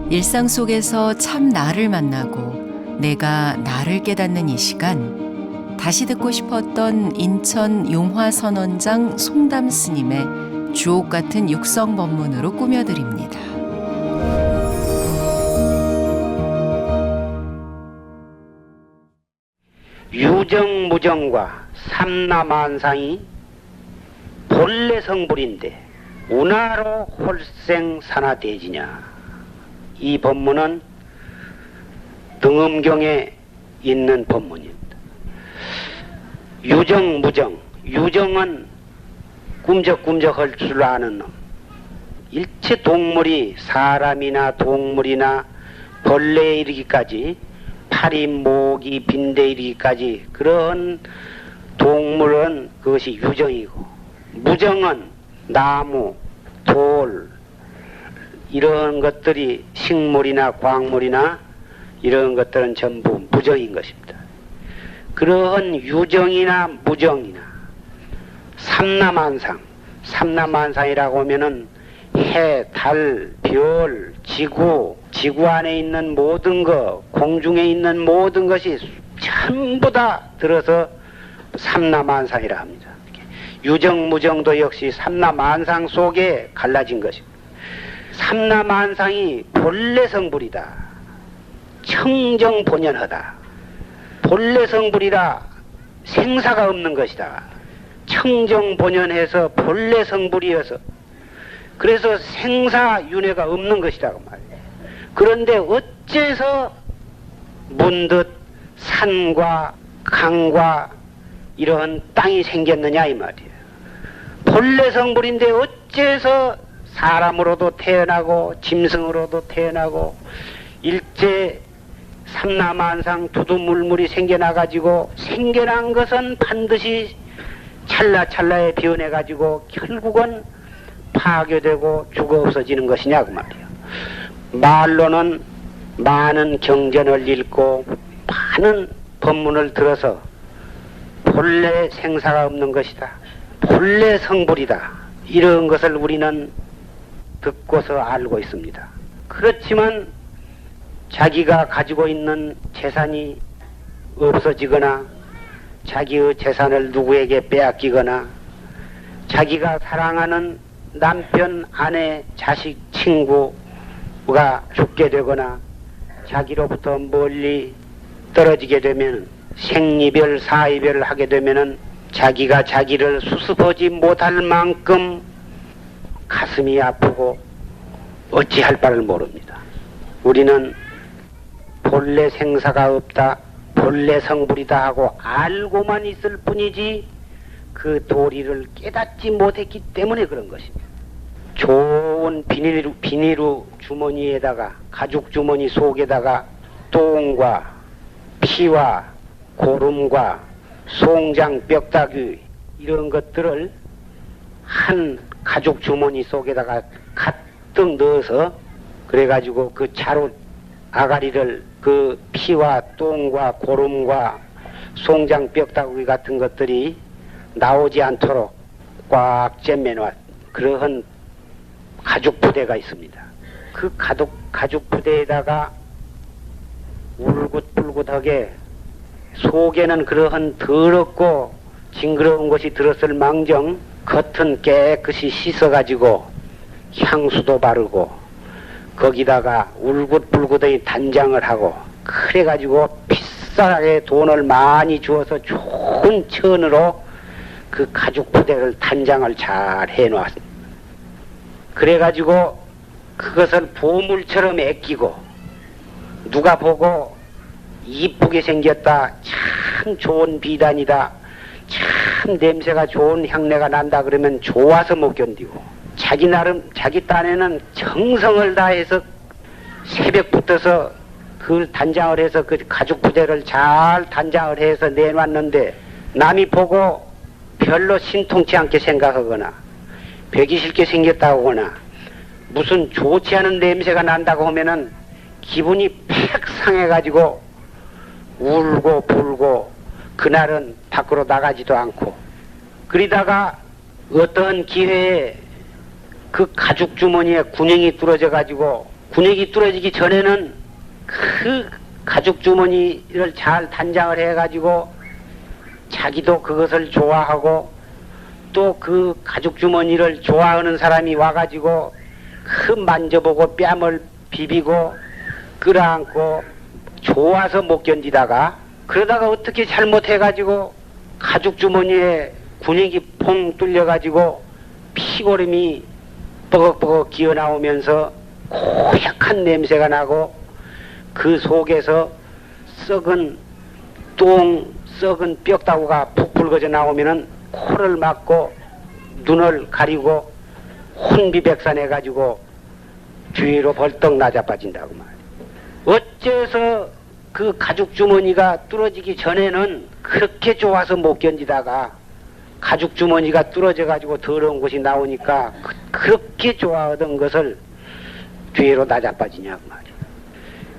일상 속에서 참 나를 만나고 내가 나를 깨닫는 이 시간, 다시 듣고 싶었던 인천 용화선원장 송담 스님의 주옥 같은 육성 법문으로 꾸며드립니다. 유정무정과 삼라만상이 본래 성불인데 운하로 홀생산하대지냐. 이 법문은 등엄경에 있는 법문입니다. 유정무정, 유정은 꿈적꿈적 할 줄 아는 놈. 일체 동물이 사람이나 동물이나 벌레에 이르기까지, 파리, 모기, 빈대에 이르기까지 그런 동물은 그것이 유정이고, 무정은 나무, 돌, 이런 것들이 식물이나 광물이나 이런 것들은 전부 무정인 것입니다. 그러한 유정이나 무정이나 삼라만상, 삼라만상이라고 하면은 해, 달, 별, 지구, 지구 안에 있는 모든 것, 공중에 있는 모든 것이 전부 다 들어서 삼라만상이라 합니다. 유정무정도 역시 삼라만상 속에 갈라진 것입니다. 삼라만상이 본래 성불이다. 청정본연하다. 본래 성불이라 생사가 없는 것이다. 청정본연해서 본래 성불이어서 그래서 생사윤회가 없는 것이다 그 말이에요. 그런데 어째서 문득 산과 강과 이러한 땅이 생겼느냐 이 말이에요. 본래 성불인데 어째서 사람으로도 태어나고 짐승으로도 태어나고 일제 삼라만상 두두물물이 생겨나가지고, 생겨난 것은 반드시 찰나찰나에 변해가지고 결국은 파괴되고 죽어 없어지는 것이냐 그 말이에요. 말로는 많은 경전을 읽고 많은 법문을 들어서 본래 생사가 없는 것이다, 본래 성불이다, 이런 것을 우리는 듣고서 알고 있습니다. 그렇지만 자기가 가지고 있는 재산이 없어지거나 자기의 재산을 누구에게 빼앗기거나 자기가 사랑하는 남편, 아내, 자식, 친구가 죽게 되거나 자기로부터 멀리 떨어지게 되면, 생이별, 사이별을 하게 되면은 자기가 자기를 수습하지 못할 만큼 가슴이 아프고 어찌할 바를 모릅니다. 우리는 본래 생사가 없다, 본래 성불이다 하고 알고만 있을 뿐이지 그 도리를 깨닫지 못했기 때문에 그런 것입니다. 좋은 비닐루 주머니에다가, 가죽 주머니 속에다가 똥과 피와 고름과 송장, 뼈다귀 이런 것들을 한 가죽 주머니 속에다가 가득 넣어서 그래가지고 그 자루 아가리를 그 피와 똥과 고름과 송장, 뼈다귀 같은 것들이 나오지 않도록 꽉 잼매놓은 그러한 가죽 부대가 있습니다. 그 가죽 부대에다가 울긋불긋하게 속에는 그러한 더럽고 징그러운 것이 들었을 망정 겉은 깨끗이 씻어가지고 향수도 바르고 거기다가 울긋불긋하게 단장을 하고, 그래가지고 비싸게 돈을 많이 주어서 좋은 천으로 그 가죽 부대를 단장을 잘 해놓았습니다. 그래가지고 그것을 보물처럼 아끼고, 누가 보고 이쁘게 생겼다, 참 좋은 비단이다, 참 냄새가 좋은 향내가 난다 그러면 좋아서 못 견디고, 자기 나름 자기 딴에는 정성을 다해서 새벽부터서 그 단장을 해서 그 가죽 부대를 잘 단장을 해서 내놨는데 남이 보고 별로 신통치 않게 생각하거나 배기 싫게 생겼다고 하거나 무슨 좋지 않은 냄새가 난다고 하면은 기분이 팩 상해가지고 울고 불고 그날은 밖으로 나가지도 않고, 그러다가 어떤 기회에 그 가죽 주머니에 군형이 뚫어져 가지고 군액이 뚫어지기 전에는 그 가죽 주머니를 잘 단장을 해가지고 자기도 그것을 좋아하고 또 그 가죽 주머니를 좋아하는 사람이 와가지고 그 만져보고 뺨을 비비고 끌어안고 좋아서 못 견디다가 그러다가 어떻게 잘못해가지고 가죽 주머니에 군액이 퐁 뚫려가지고 피고름이 뻐걱뻐걱 기어나오면서 고약한 냄새가 나고 그 속에서 썩은 썩은 뼈다구가 푹 붉어져 나오면은 코를 막고 눈을 가리고 혼비백산해가지고 뒤로 벌떡 나자빠진다고 말이야. 어째서 그 가죽 주머니가 뚫어지기 전에는 그렇게 좋아서 못 견디다가 가죽 주머니가 뚫어져가지고 더러운 것이 나오니까 그렇게 좋아하던 것을 뒤로 나자빠지냐고 말이야.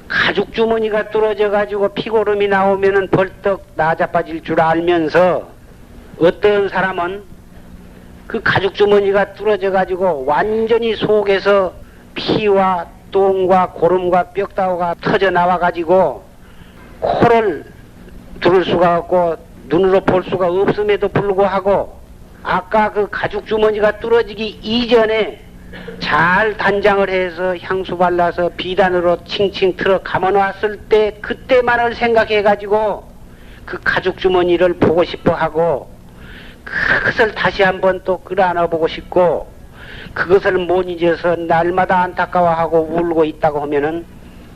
가죽 주머니가 뚫어져가지고 피고름이 나오면은 벌떡 나자빠질 줄 알면서 어떤 사람은 그 가죽 주머니가 뚫어져가지고 완전히 속에서 피와 똥과 고름과 뼈다구가 터져 나와가지고 코를 들을 수가 없고 눈으로 볼 수가 없음에도 불구하고 아까 그 가죽 주머니가 뚫어지기 이전에 잘 단장을 해서 향수 발라서 비단으로 칭칭 틀어 감아놨을 때 그때만을 생각해가지고 그 가죽 주머니를 보고 싶어 하고 그것을 다시 한번 또 끌어안아 보고 싶고 그것을 못 잊어서 날마다 안타까워하고 울고 있다고 하면은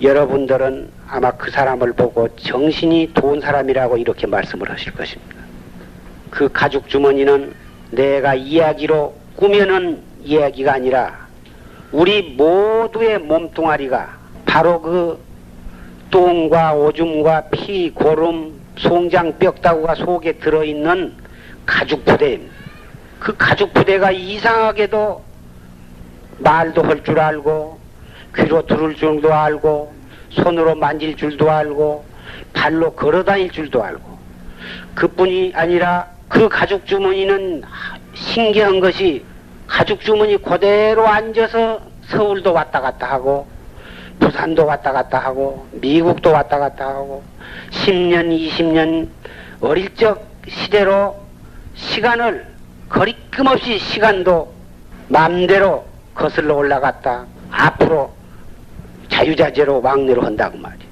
여러분들은 아마 그 사람을 보고 정신이 돈 사람이라고 이렇게 말씀을 하실 것입니다. 그 가죽 주머니는 내가 이야기로 꾸며는 이야기가 아니라 우리 모두의 몸뚱아리가 바로 그 똥과 오줌과 피, 고름, 송장, 뼈다구가 속에 들어있는 가죽 부대입니다. 그 가죽 부대가 이상하게도 말도 할 줄 알고 귀로 들을 줄도 알고 손으로 만질 줄도 알고 발로 걸어다닐 줄도 알고 그뿐이 아니라 그 가죽 주머니는 신기한 것이 가죽 주머니 그대로 앉아서 서울도 왔다 갔다 하고 부산도 왔다 갔다 하고 미국도 왔다 갔다 하고 10년 20년 어릴 적 시대로 시간을 거리낌 없이 시간도 마음대로 거슬러 올라갔다 앞으로 자유자재로 왕래로 한다고 말이야.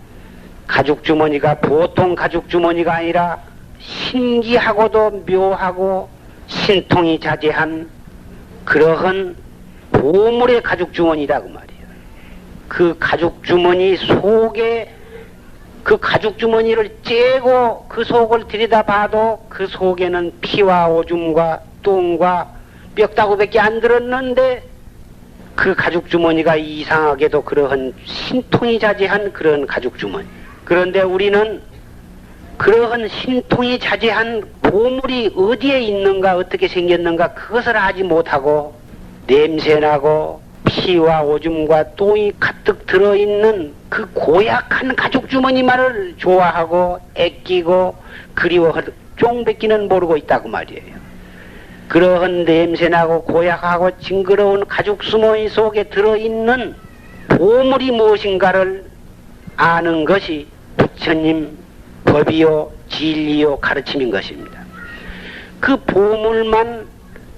가죽 주머니가 보통 가죽 주머니가 아니라 신기하고도 묘하고 신통이 자제한 그러한 보물의 가죽 주머니라고 말이야. 그 가죽 주머니 속에 그 가죽 주머니를 째고 그 속을 들여다봐도 그 속에는 피와 오줌과 똥과 뼈다구밖에 안 들었는데 그 가죽 주머니가 이상하게도 그러한 신통이 자제한 그런 가죽 주머니. 그런데 우리는 그러한 신통이 자제한 보물이 어디에 있는가 어떻게 생겼는가 그것을 알지 못하고 냄새나고 피와 오줌과 똥이 가득 들어있는 그 고약한 가죽 주머니만을 좋아하고 애끼고 그리워할 쫑뱉기는 모르고 있다고 말이에요. 그러한 냄새나고 고약하고 징그러운 가죽 주머니 속에 들어있는 보물이 무엇인가를 아는 것이 부처님 법이요 진리요 가르침인 것입니다. 그 보물만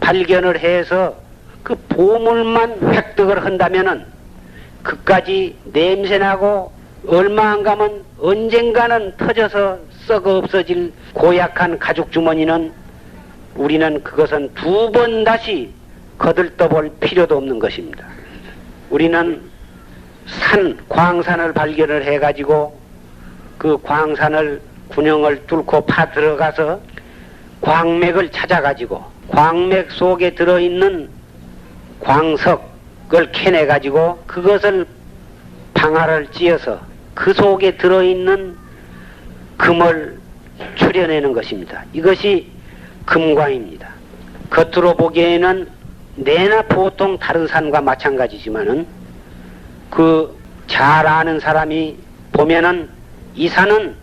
발견을 해서 그 보물만 획득을 한다면은 그까지 냄새나고 얼마 안 가면 언젠가는 터져서 썩어 없어질 고약한 가죽 주머니는 우리는 그것은 두 번 다시 거들떠볼 필요도 없는 것입니다. 우리는 광산을 발견을 해가지고 그 광산을 군형을 뚫고 파 들어가서 광맥을 찾아가지고 광맥 속에 들어있는 광석을 캐내가지고 그것을 방아를 찧어서 그 속에 들어있는 금을 추려내는 것입니다. 이것이 금광입니다. 겉으로 보기에는 내나 보통 다른 산과 마찬가지지만은 그 잘 아는 사람이 보면은 이 산은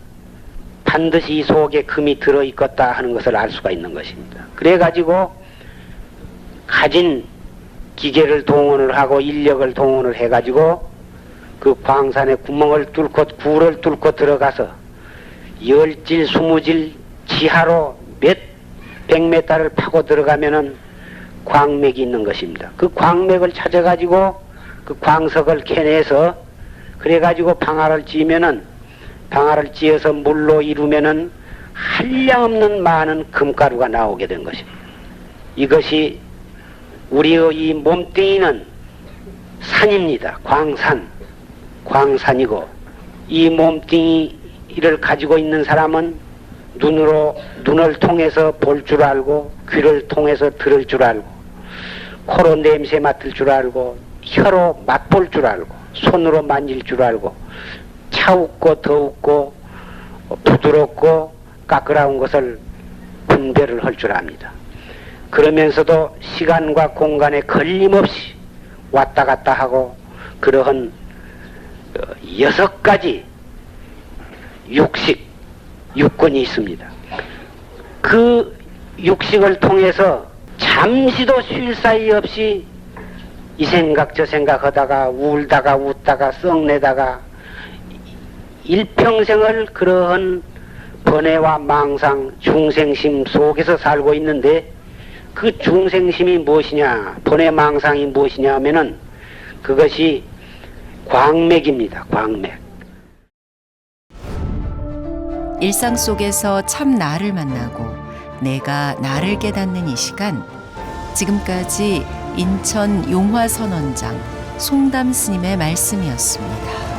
반드시 이 속에 금이 들어있겠다 하는 것을 알 수가 있는 것입니다. 그래가지고 가진 기계를 동원을 하고 인력을 동원을 해가지고 그 광산에 구멍을 뚫고 굴을 뚫고 들어가서 10질 20질 지하로 몇 100m를 파고 들어가면은 광맥이 있는 것입니다. 그 광맥을 찾아가지고 그 광석을 캐내서 그래가지고 방아를 찧으면은 방아를 찧어서 물로 이루면은 한량없는 많은 금가루가 나오게 된 것입니다. 이것이 우리의 이 몸뚱이는 산입니다. 광산이고 이 몸뚱이를 가지고 있는 사람은 눈을 통해서 볼 줄 알고 귀를 통해서 들을 줄 알고 코로 냄새 맡을 줄 알고 혀로 맛볼 줄 알고 손으로 만질 줄 알고 차웁고 더웁고 부드럽고 까끌어온 것을 분별을 할 줄 압니다. 그러면서도 시간과 공간에 걸림없이 왔다 갔다 하고 그러한 6가지 육권이 있습니다. 그 육식을 통해서 잠시도 쉴 사이 없이 이 생각 저 생각 하다가 울다가 웃다가 썩내다가 일평생을 그러한 번뇌와 망상 중생심 속에서 살고 있는데 그 중생심이 무엇이냐 번뇌 망상이 무엇이냐 하면은 그것이 광맥입니다. 광맥. 일상 속에서 참 나를 만나고 내가 나를 깨닫는 이 시간, 지금까지 인천 용화선원장 송담 스님의 말씀이었습니다.